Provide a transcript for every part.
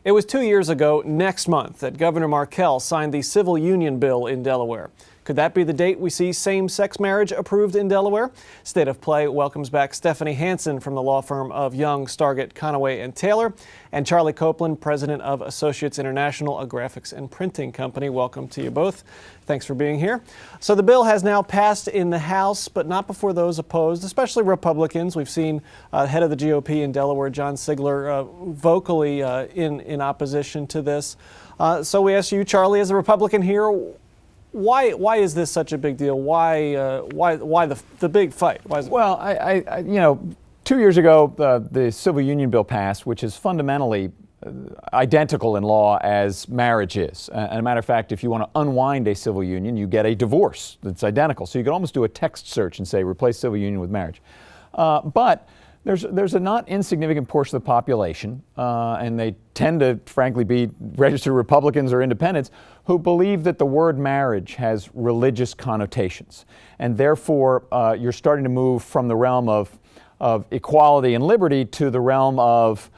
It was 2 years ago next month that Governor Markell signed the civil union bill in Delaware. Could that be the date we see same-sex marriage approved in Delaware? State of Play welcomes back Stephanie Hansen from the law firm of Young, Stargett, Conaway & Taylor, and Charlie Copeland, president of Associates International, a graphics and printing company. Welcome to you both. Thanks for being here. So the bill has now passed in the House, but not before those opposed, especially Republicans. We've seen head of the GOP in Delaware, John Sigler, vocally in opposition to this. So we ask you, Charlie, as a Republican here, why is this such a big deal? Why the big fight? Why is it? Well, you know, 2 years ago, the civil union bill passed, which is fundamentally identical in law as marriage is. As a matter of fact, if you want to unwind a civil union, you get a divorce that's identical. So you can almost do a text search and say replace civil union with marriage. But there's a not insignificant portion of the population, and they tend to, frankly, be registered Republicans or independents, who believe that the word marriage has religious connotations. And therefore, you're starting to move from the realm of equality and liberty to the realm of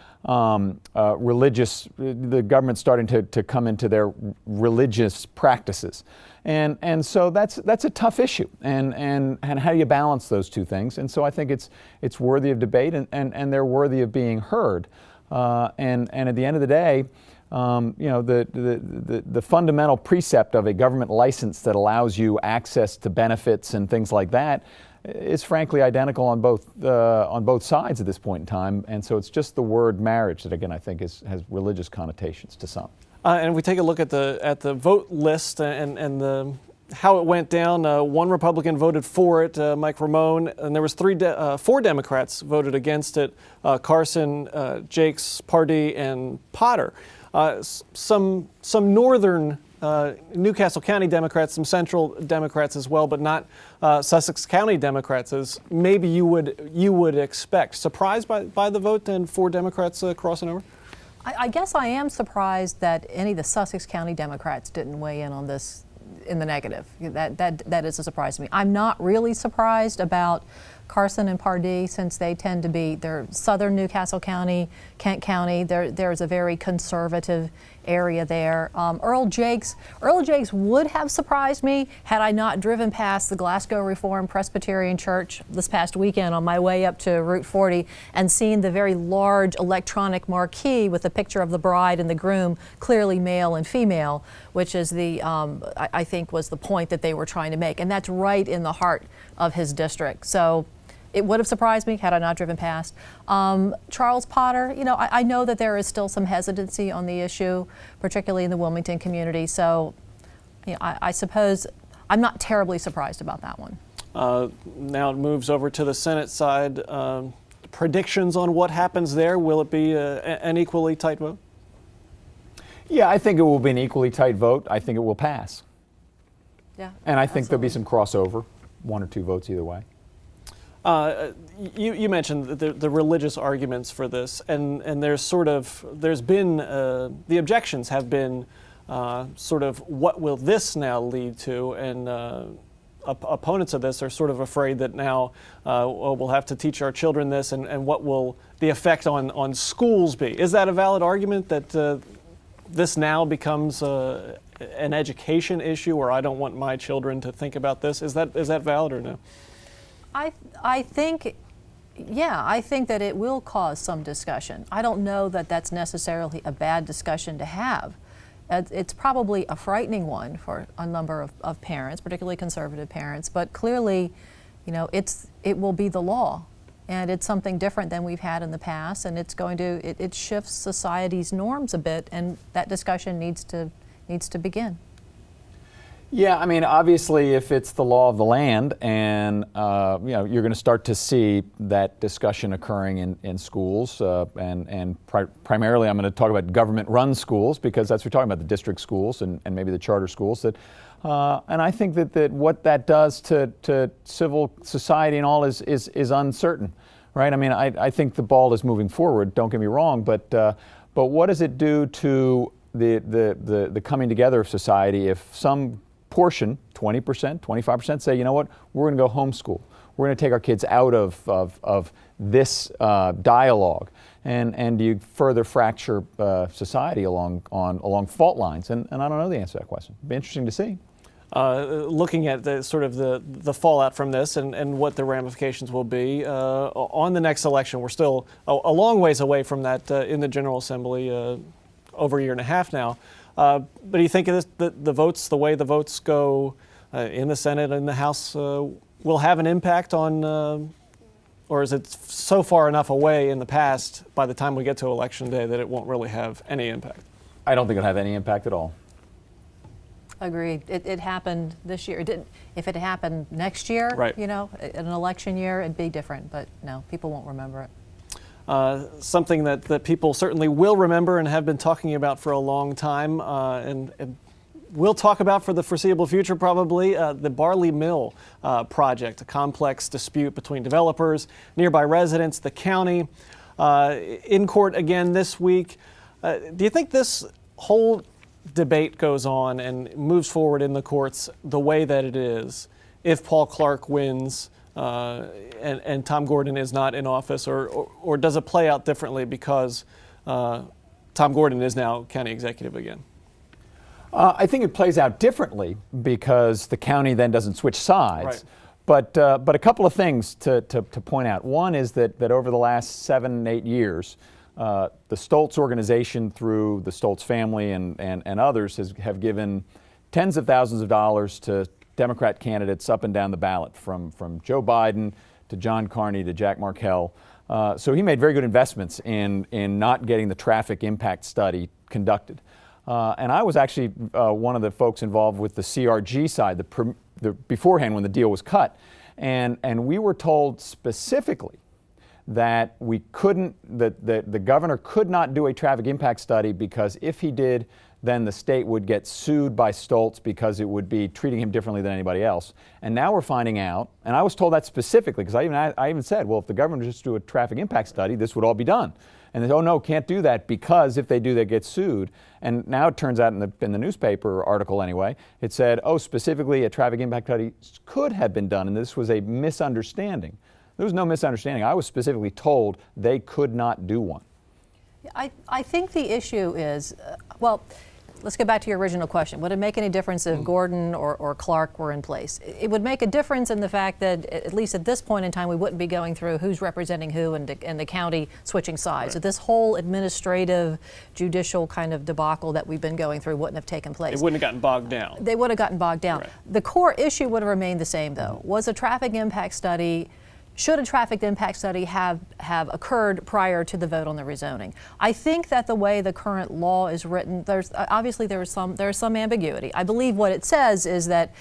religious, the government's starting to come into their religious practices. And so that's a tough issue, and how do you balance those two things? And so I think it's worthy of debate, and they're worthy of being heard. And at the end of the day, you know, the fundamental precept of a government license that allows you access to benefits and things like that is frankly identical on both sides at this point in time. And so it's just the word marriage that, again, I think has religious connotations to some. And we take a look at the vote list and how it went down. One Republican voted for it, Mike Ramone, and there was four Democrats voted against it: Carson, Jakes, Pardee, and Potter. Some northern Newcastle County Democrats, some central Democrats as well, but not Sussex County Democrats, as maybe you would expect. Surprised by the vote and four Democrats crossing over? I guess I am surprised that any of the Sussex County Democrats didn't weigh in on this in the negative. That is a surprise to me. I'm not really surprised about Carson and Pardee, since they're southern Newcastle County, Kent County. There's a very conservative area there. Earl Jakes would have surprised me had I not driven past the Glasgow Reformed Presbyterian Church this past weekend on my way up to Route 40 and seen the very large electronic marquee with a picture of the bride and the groom, clearly male and female, which is I think was the point that they were trying to make. And that's right in the heart of his district. So it would have surprised me had I not driven past. Charles Potter, you know, I know that there is still some hesitancy on the issue, particularly in the Wilmington community. So, you know, I suppose I'm not terribly surprised about that one. Now it moves over to the Senate side. Predictions on what happens there? Will it be an equally tight vote? Yeah, I think it will be an equally tight vote. I think it will pass. Yeah, and I think there'll be some crossover, one or two votes either way. You mentioned the religious arguments for this, and there's been the objections have been sort of what will this now lead to, and opponents of this are sort of afraid that now we'll have to teach our children this, and what will the effect on schools be? Is that a valid argument that this now becomes an education issue, or I don't want my children to think about this? Is that valid or no? I think that it will cause some discussion. I don't know that that's necessarily a bad discussion to have. It's probably a frightening one for a number of parents, particularly conservative parents, but clearly, you know, it will be the law, and it's something different than we've had in the past, and it shifts society's norms a bit, and that discussion needs to begin. Yeah, I mean, obviously, if it's the law of the land, and you know, you're going to start to see that discussion occurring in schools, and primarily, I'm going to talk about government-run schools, because that's what we're talking about, the district schools and maybe the charter schools. And I think that what that does to civil society and all is uncertain, right? I mean, I think the ball is moving forward. Don't get me wrong, but what does it do to the coming together of society if some portion, 20%, 25%, say, you know what, we're going to go homeschool. we're going to take our kids out of this dialogue, and you further fracture society along fault lines? And I don't know the answer to that question. It'd be interesting to see. Looking at the sort of the fallout from this and what the ramifications will be on the next election, we're still a long ways away from that in the General Assembly, over a year and a half now. But do you think the votes, the way the votes go in the Senate and the House, will have an impact on, or is it so far enough away in the past by the time we get to Election Day that it won't really have any impact? I don't think it'll have any impact at all. Agreed. It happened this year. If it happened next year, right, in an election year, it'd be different. But no, people won't remember it. Something that people certainly will remember and have been talking about for a long time, and we'll talk about for the foreseeable future probably, the Barley Mill project, a complex dispute between developers, nearby residents, the county, in court again this week. Do you think this whole debate goes on and moves forward in the courts the way that it is if Paul Clark wins and Tom Gordon is not in office, or does it play out differently because Tom Gordon is now county executive again? I think it plays out differently because the county then doesn't switch sides. Right. But a couple of things to point out. One is that over the last 7-8 years, the Stoltz organization, through the Stoltz family and others, have given tens of thousands of dollars to Democrat candidates up and down the ballot, from Joe Biden to John Carney to Jack Markell. So he made very good investments in not getting the traffic impact study conducted. And I was actually one of the folks involved with the CRG side, the beforehand when the deal was cut. And we were told specifically that we couldn't, that the governor could not do a traffic impact study, because if he did, then the state would get sued by Stoltz because it would be treating him differently than anybody else. And now we're finding out, and I was told that specifically, because I even said, well, if the governor just do a traffic impact study, this would all be done. And they said, oh no, can't do that, because if they do, they get sued. And now it turns out in the newspaper article anyway, it said, oh, specifically a traffic impact study could have been done, and this was a misunderstanding. There was no misunderstanding. I was specifically told they could not do one. I think the issue is, well, let's go back to your original question. Would it make any difference if Gordon or Clark were in place? It would make a difference in the fact that, at least at this point in time, we wouldn't be going through who's representing who and the county switching sides. Right. So this whole administrative, judicial kind of debacle that we've been going through wouldn't have taken place. It wouldn't have gotten bogged down. They would have gotten bogged down. Right. The core issue would have remained the same, though. Was a traffic impact study, should a traffic impact study have occurred prior to the vote on the rezoning? I think that the way the current law is written, there's obviously there's some ambiguity. I believe what it says is that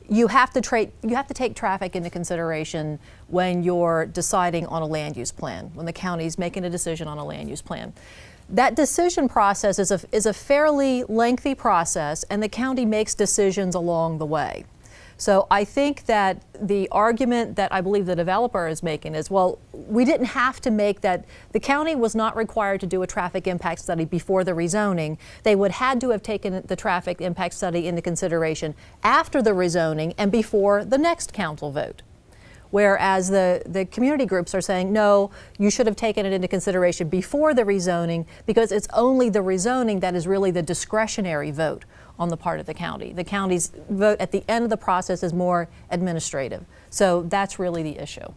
you have to take traffic into consideration when you're deciding on a land use plan, when the county's making a decision on a land use plan. That decision process is a fairly lengthy process, and the county makes decisions along the way. So I think that the argument that I believe the developer is making is, well, we didn't have to make that. The county was not required to do a traffic impact study before the rezoning. They would had to have taken the traffic impact study into consideration after the rezoning and before the next council vote. Whereas the community groups are saying, no, you should have taken it into consideration before the rezoning, because it's only the rezoning that is really the discretionary vote on the part of the county. The county's vote at the end of the process is more administrative. So that's really the issue.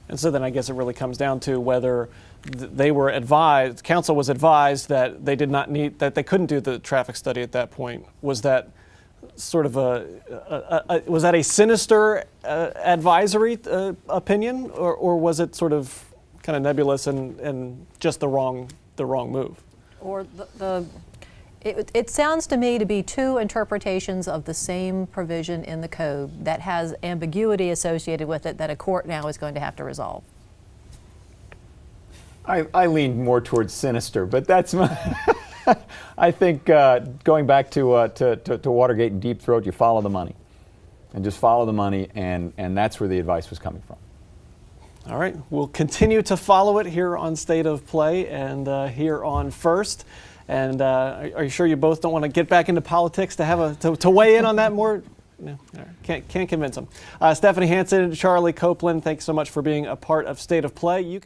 And so then I guess it really comes down to whether they were advised, council was advised that they did not need, that they couldn't do the traffic study at that point. Was that sort of was that a sinister advisory opinion, or was it sort of kind of nebulous and just the wrong move? Or it sounds to me to be two interpretations of the same provision in the code that has ambiguity associated with it that a court now is going to have to resolve. I lean more towards sinister, but that's my. I think going back to Watergate and Deep Throat, you follow the money, and just follow the money, and that's where the advice was coming from. All right, we'll continue to follow it here on State of Play and here on First. And are you sure you both don't want to get back into politics to have to weigh in on that more No, can't convince them. Stephanie Hansen, Charlie Copeland, thanks so much for being a part of State of Play. You can